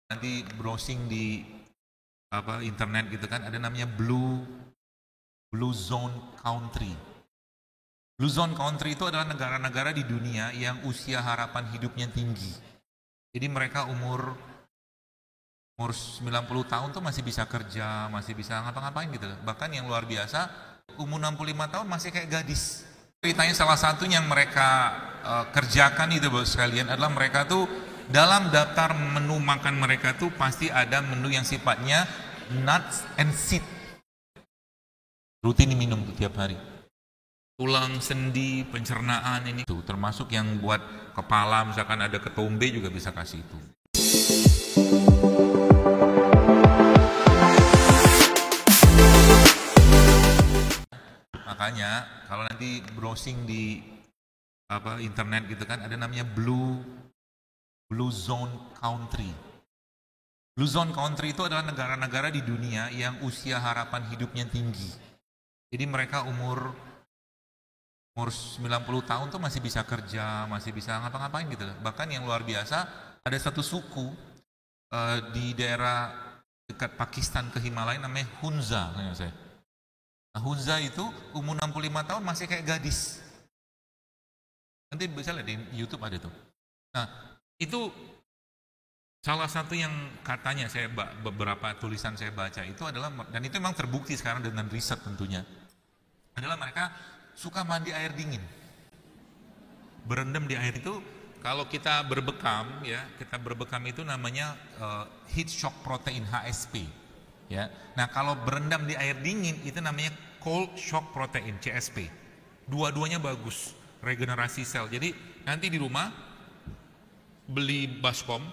Nanti browsing di internet gitu kan, ada namanya Blue Zone Country. Blue Zone Country itu adalah negara-negara di dunia yang usia harapan hidupnya tinggi. Jadi mereka umur 90 tahun tuh masih bisa kerja, masih bisa ngapa-ngapain gitu. Bahkan yang luar biasa, umur 65 tahun masih kayak gadis. Ceritanya salah satu yang mereka kerjakan itu buat sekalian adalah mereka tuh dalam daftar menu makan mereka tuh pasti ada menu yang sifatnya nuts and seed. Rutin diminum tuh tiap hari. Tulang, sendi, pencernaan ini tuh termasuk yang buat kepala, misalkan ada ketombe juga bisa kasih itu. Makanya kalau nanti browsing di internet gitu kan, ada namanya Blue Zone Country. Blue Zone Country itu adalah negara-negara di dunia yang usia harapan hidupnya tinggi. Jadi mereka umur 90 tahun tuh masih bisa kerja, masih bisa ngapa-ngapain gitu. Bahkan yang luar biasa, ada satu suku di daerah dekat Pakistan ke Himalaya namanya Hunza. Nah, Hunza itu umur 65 tahun masih kayak gadis. Nanti bisa lihat di YouTube ada tuh. Nah, itu salah satu yang katanya beberapa tulisan saya baca itu adalah, dan itu memang terbukti sekarang dengan riset tentunya, adalah mereka suka mandi air dingin. Berendam di air itu, kalau kita berbekam ya, itu namanya heat shock protein HSP. Ya. Nah, kalau berendam di air dingin itu namanya cold shock protein CSP. Dua-duanya bagus, regenerasi sel. Jadi nanti di rumah beli baskom,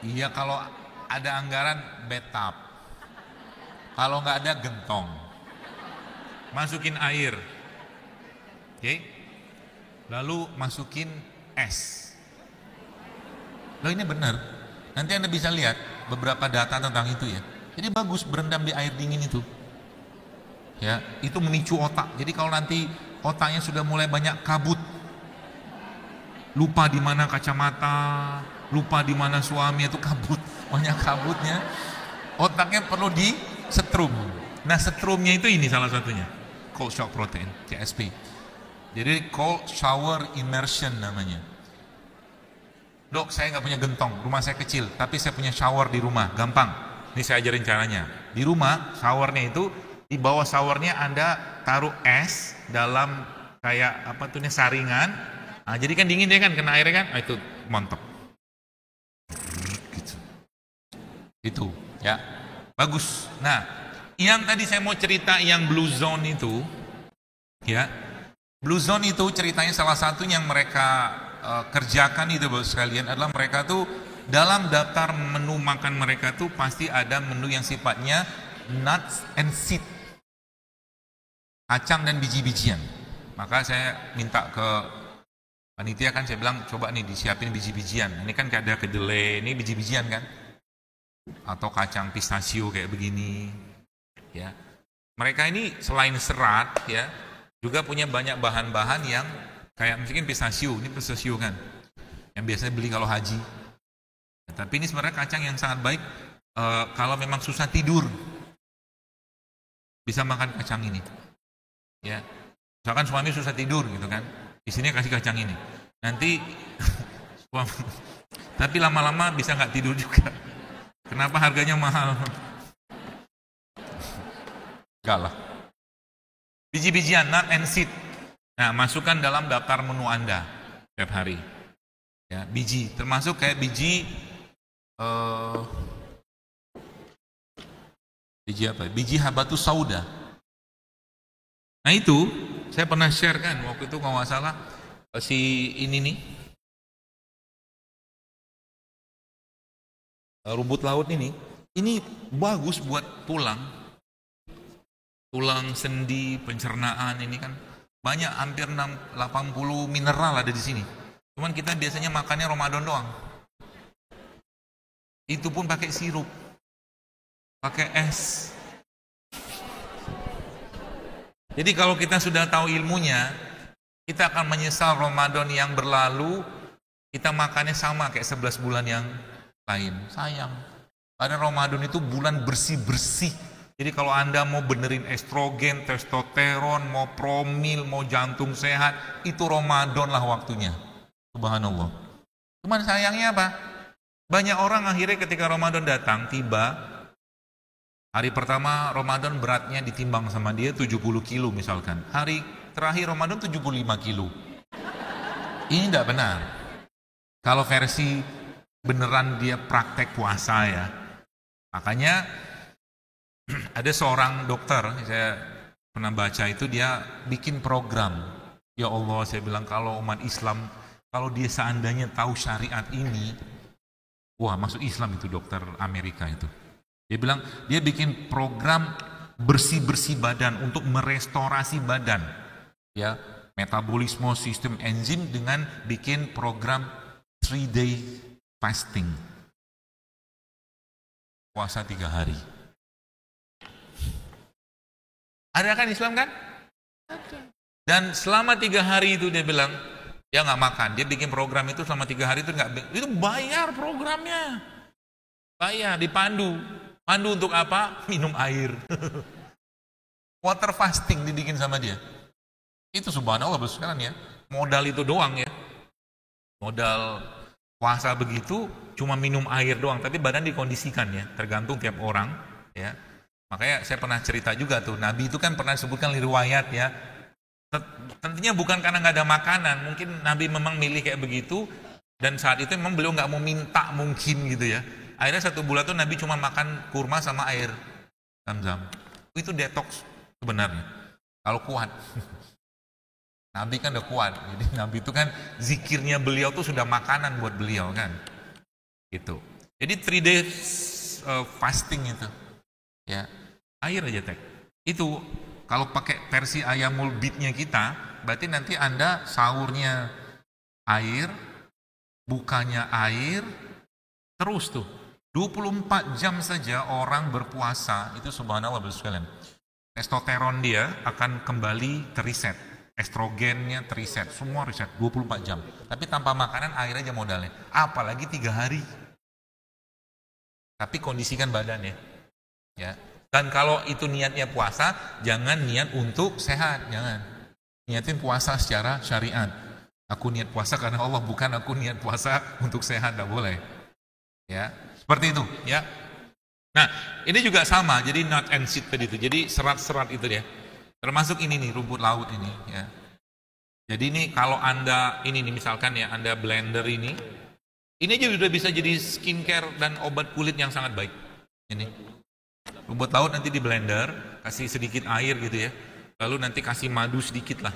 iya kalau ada anggaran bathtub, kalau nggak ada gentong, masukin air, oke? Lalu masukin es. Loh, ini benar. Nanti Anda bisa lihat beberapa data tentang itu ya. Jadi bagus berendam di air dingin itu. Ya, itu memicu otak. Jadi kalau nanti otaknya sudah mulai banyak kabut, lupa di mana kacamata, lupa di mana suami, itu kabut, banyak kabutnya. Otaknya perlu di setrum. Nah, setrumnya itu ini salah satunya. Cold shock protein, CSP. Jadi cold shower immersion namanya. Dok, saya nggak punya gentong, rumah saya kecil, tapi saya punya shower di rumah, gampang. Ini saya ajarin caranya. Di rumah, showernya itu, di bawah showernya Anda taruh es dalam kayak saringan. Nah, jadi kan dingin ya kan, kena airnya kan, itu mantap. Gitu. Itu, ya, bagus. Nah, yang tadi saya mau cerita yang Blue Zone itu, ya, Blue Zone itu ceritanya salah satu yang mereka kerjakan itu buat sekalian adalah mereka tuh dalam daftar menu makan mereka tuh pasti ada menu yang sifatnya nuts and seed, kacang dan biji-bijian. Maka saya minta ke panitia kan, saya bilang coba nih disiapin biji-bijian. Ini kan ada kedelai, ini biji-bijian kan, atau kacang pistachio kayak begini. Ya, mereka ini selain serat ya, juga punya banyak bahan-bahan yang kayak mungkin pistachio, ini pistachio kan, yang biasanya beli kalau haji. Tapi ini sebenarnya kacang yang sangat baik kalau memang susah tidur, bisa makan kacang ini. Ya, misalkan suami susah tidur gitu kan, di sini kasih kacang ini. Nanti tapi lama-lama bisa nggak tidur juga. Kenapa harganya mahal? Enggak lah. Biji-bijian, nut and seed. Nah, masukkan dalam daftar menu Anda setiap hari. Ya, biji, termasuk kayak biji apa? Biji habatus sauda. Nah, itu saya pernah share kan waktu itu kalau nggak salah, si ini nih, rumput laut ini bagus buat tulang, sendi, pencernaan ini kan. Banyak, hampir 80 mineral ada di sini. Cuman kita biasanya makannya Ramadan doang. Itu pun pakai sirup, pakai es. Jadi kalau kita sudah tahu ilmunya, Kita akan menyesal Ramadan yang berlalu, kita makannya sama kayak 11 bulan yang lain. Sayang. Padahal Ramadan itu bulan bersih-bersih. Jadi kalau Anda mau benerin estrogen, testosteron, mau promil, mau jantung sehat, itu Ramadan lah waktunya. Subhanallah. Cuman sayangnya apa? Banyak orang akhirnya ketika Ramadan datang, tiba, hari pertama Ramadan beratnya ditimbang sama dia 70 kilo misalkan. Hari terakhir Ramadan 75 kilo. Ini tidak benar. Kalau versi beneran dia praktek puasa ya. Makanya ada seorang dokter, saya pernah baca itu, dia bikin program. Ya Allah, saya bilang kalau umat Islam, kalau dia seandainya tahu syariat ini, wah masuk Islam itu dokter Amerika itu. Dia bilang dia bikin program bersih-bersih badan untuk merestorasi badan. Ya, metabolisme, sistem enzim dengan bikin program 3-day fasting. Puasa 3 hari. Ada kan Islam kan? Ada. Dan selama 3 hari itu dia bilang, dia nggak makan. Dia bikin program itu selama 3 hari itu itu bayar programnya. Bayar, dipandu. Pandu untuk apa? Minum air. Water fasting dibikin sama dia. Itu subhanallah sekarang ya. Modal itu doang ya. Modal puasa begitu cuma minum air doang, tapi badan dikondisikan ya, tergantung tiap orang ya. Makanya saya pernah cerita juga tuh, Nabi itu kan pernah sebutkan riwayat ya. Tentunya bukan karena nggak ada makanan, mungkin Nabi memang milih kayak begitu dan saat itu memang beliau nggak mau minta mungkin gitu ya. Akhirnya 1 bulan tuh Nabi cuma makan kurma sama air Zam-Zam. Itu detox sebenarnya. Kalau kuat. Nabi kan udah kuat. Jadi Nabi itu kan zikirnya beliau tuh sudah makanan buat beliau kan. Gitu. Jadi 3 days fasting itu. Ya. Air aja teh. Itu kalau pakai versi ayamul bidnya kita, berarti nanti Anda sahurnya air, bukanya air, terus tuh. 24 jam saja orang berpuasa, itu subhanallah sekalian. Testosteron dia akan kembali teriset, estrogennya teriset, semua riset 24 jam. Tapi tanpa makanan air aja modalnya. Apalagi 3 hari. Tapi kondisikan badan ya. Ya. Dan kalau itu niatnya puasa, jangan niat untuk sehat, jangan. Niatin puasa secara syariat. Aku niat puasa karena Allah, bukan aku niat puasa untuk sehat, tidak boleh. Ya. Seperti itu, ya. Nah, ini juga sama, jadi nut and seed tadi itu. Jadi serat-serat itu ya. Termasuk ini nih, rumput laut ini, ya. Jadi ini kalau Anda ini nih misalkan ya, Anda blender ini aja sudah bisa jadi skincare dan obat kulit yang sangat baik. Ini. Rumput laut nanti di blender, kasih sedikit air gitu ya. Lalu nanti kasih madu sedikit lah.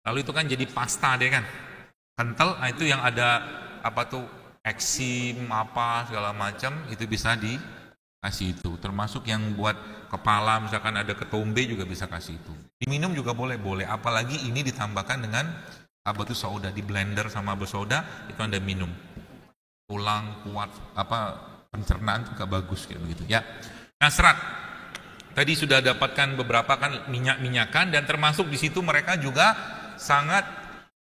Lalu itu kan jadi pasta deh kan. Kental, nah itu yang ada apa tuh eksim apa segala macam itu bisa dikasih itu, termasuk yang buat kepala misalkan ada ketombe juga bisa kasih itu. Diminum juga boleh, apalagi ini ditambahkan dengan habatus sauda, di blender sama habatus sauda itu Anda minum. Tulang kuat, pencernaan juga bagus kayak begitu ya. Nah, serat tadi sudah dapatkan beberapa kan minyak-minyakan, dan termasuk di situ mereka juga sangat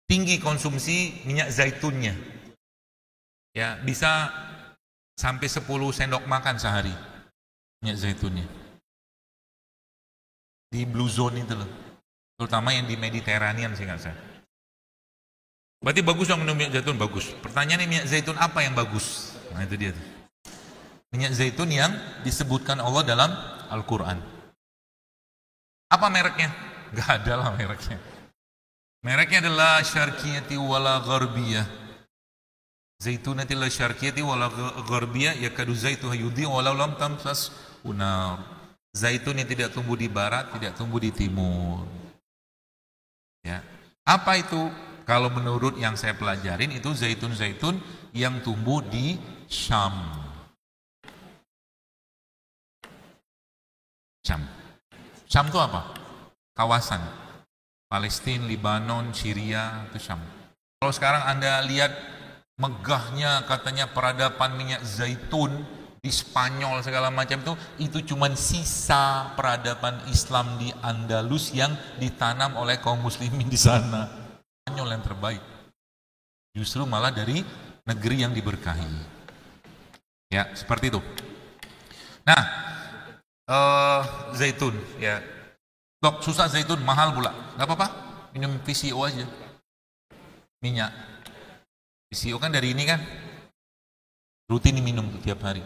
tinggi konsumsi minyak zaitunnya. Ya, bisa sampai 10 sendok makan sehari minyak zaitunnya. Di blue zone itu loh. Terutama yang di Mediterranean sih nggak saya. Berarti bagus yang minum minyak zaitun, bagus. Pertanyaannya minyak zaitun apa yang bagus? Nah itu dia tuh. Minyak zaitun yang disebutkan Allah dalam Al-Quran. Apa mereknya? Gak ada lah mereknya. Mereknya adalah syarqiyati wala gharbiyah. Zaitunati la syarqiyati wala gharbiyah yakadu zaituha yudhi walau lam tamsas unar. Zaitun yang tidak tumbuh di barat, tidak tumbuh di timur. Ya. Apa itu? Kalau menurut yang saya pelajarin itu zaitun-zaitun yang tumbuh di Syam. Syam itu apa? Kawasan Palestina, Lebanon, Syria, itu Syam. Kalau sekarang Anda lihat megahnya katanya peradaban minyak zaitun di Spanyol segala macam itu cuman sisa peradaban Islam di Andalus yang ditanam oleh kaum muslimin di sana. Spanyol yang terbaik. Justru malah dari negeri yang diberkahi. Ya, seperti itu. Nah, zaitun, ya. Dok, susah zaitun, mahal pula. Gak apa-apa, minum PCO aja. Minyak. PCO kan dari ini kan, rutin diminum tiap hari.